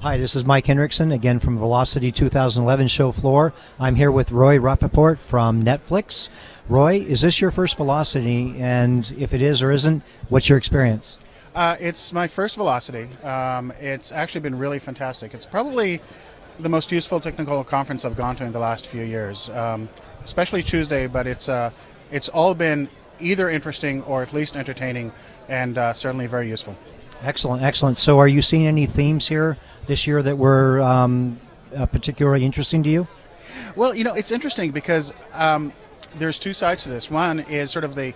Hi, this is Mike Hendrickson, again from Velocity 2011 show floor. I'm here with Roy Rapoport from Netflix. Roy, is this your first Velocity? And if it is or isn't, what's your experience? It's my first Velocity. It's actually been really fantastic. It's probably the most useful technical conference I've gone to in the last few years, especially Tuesday, but it's all been either interesting or at least entertaining and certainly very useful. Excellent, excellent. So are you seeing any themes here this year that were particularly interesting to you? Well, it's interesting because there's two sides to this. One is sort of the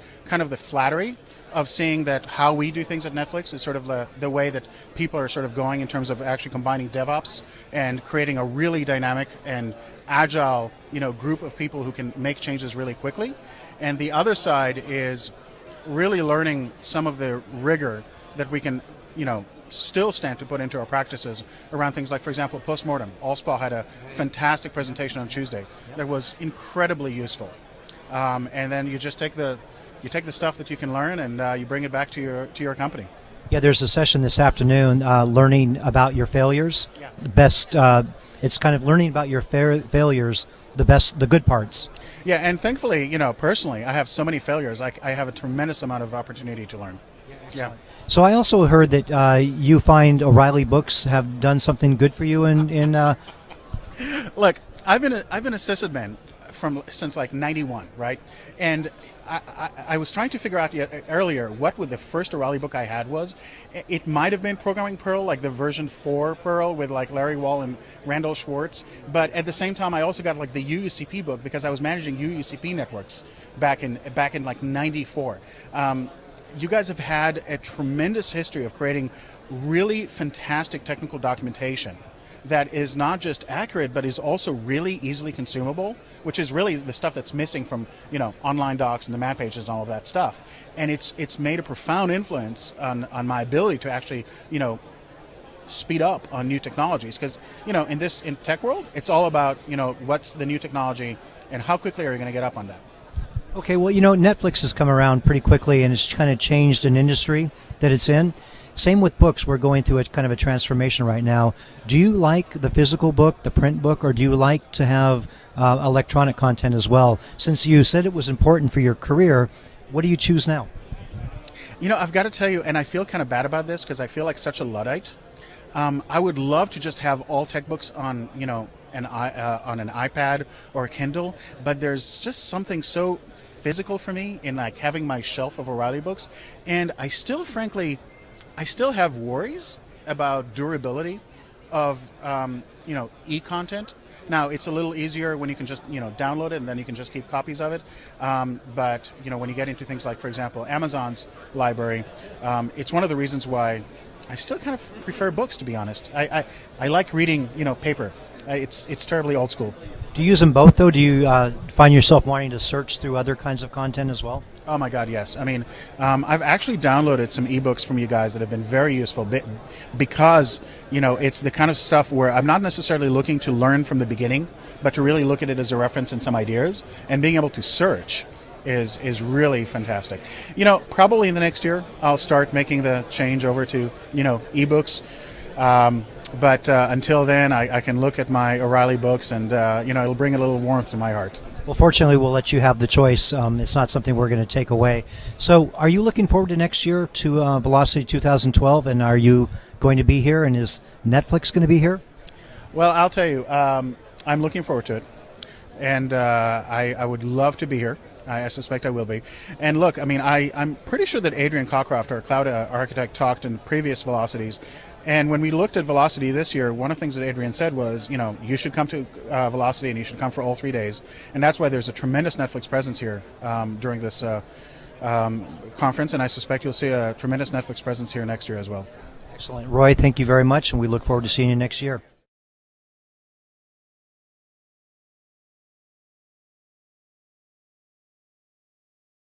flattery of seeing that how we do things at Netflix is sort of the way that people are sort of going in terms of actually combining DevOps and creating a really dynamic and agile, group of people who can make changes really quickly. And the other side is really learning some of the rigor that we can, still stand to put into our practices around things like, for example, postmortem. Allspa had a fantastic presentation on Tuesday that was incredibly useful. And then you just take the stuff that you can learn and you bring it back to your company. Yeah, there's a session this afternoon, learning about your failures. Yeah. The best. It's kind of learning about your failures, the good parts. Yeah, and thankfully, personally, I have so many failures. I have a tremendous amount of opportunity to learn. Yeah. So I also heard that you find O'Reilly books have done something good for you in Look, I've been a sysadmin since like '91, right? And I was trying to figure out earlier what would the first O'Reilly book I had was. It might have been Programming Perl, like the version 4 Perl with like Larry Wall and Randall Schwartz. But at the same time, I also got like the UUCP book because I was managing UUCP networks back in like '94. You guys have had a tremendous history of creating really fantastic technical documentation that is not just accurate, but is also really easily consumable, which is really the stuff that's missing from, online docs and the man pages and all of that stuff. And it's made a profound influence on my ability to actually, speed up on new technologies. Because, in tech world, it's all about, what's the new technology and how quickly are you going to get up on that. Okay, well, Netflix has come around pretty quickly, and it's kind of changed an industry that it's in. Same with books. We're going through a kind of a transformation right now. Do you like the physical book, the print book, or do you like to have electronic content as well? Since you said it was important for your career, what do you choose now? I've got to tell you, and I feel kind of bad about this because I feel like such a Luddite. I would love to just have all tech books on, on an iPad or a Kindle, but there's just something so physical for me in like having my shelf of O'Reilly books, and I still have worries about durability of e-content. Now it's a little easier when you can just download it and then you can just keep copies of it. But when you get into things like, for example, Amazon's library, it's one of the reasons why I still kind of prefer books, to be honest. I like reading paper. It's terribly old school. Do you use them both, though? Do you find yourself wanting to search through other kinds of content as well? Oh my God, yes. I mean, I've actually downloaded some ebooks from you guys that have been very useful because, it's the kind of stuff where I'm not necessarily looking to learn from the beginning, but to really look at it as a reference and some ideas, and being able to search is really fantastic. Probably in the next year, I'll start making the change over to, ebooks. But until then, I can look at my O'Reilly books and, it'll bring a little warmth to my heart. Well, fortunately, we'll let you have the choice. It's not something we're going to take away. So are you looking forward to next year to Velocity 2012? And are you going to be here? And is Netflix going to be here? Well, I'll tell you, I'm looking forward to it. And I would love to be here. I suspect I will be. And look, I mean, I'm pretty sure that Adrian Cockcroft, our cloud architect, talked in previous Velocities. And when we looked at Velocity this year, one of the things that Adrian said was, you should come to Velocity and you should come for all 3 days. And that's why there's a tremendous Netflix presence here during this conference. And I suspect you'll see a tremendous Netflix presence here next year as well. Excellent. Roy, thank you very much. And we look forward to seeing you next year.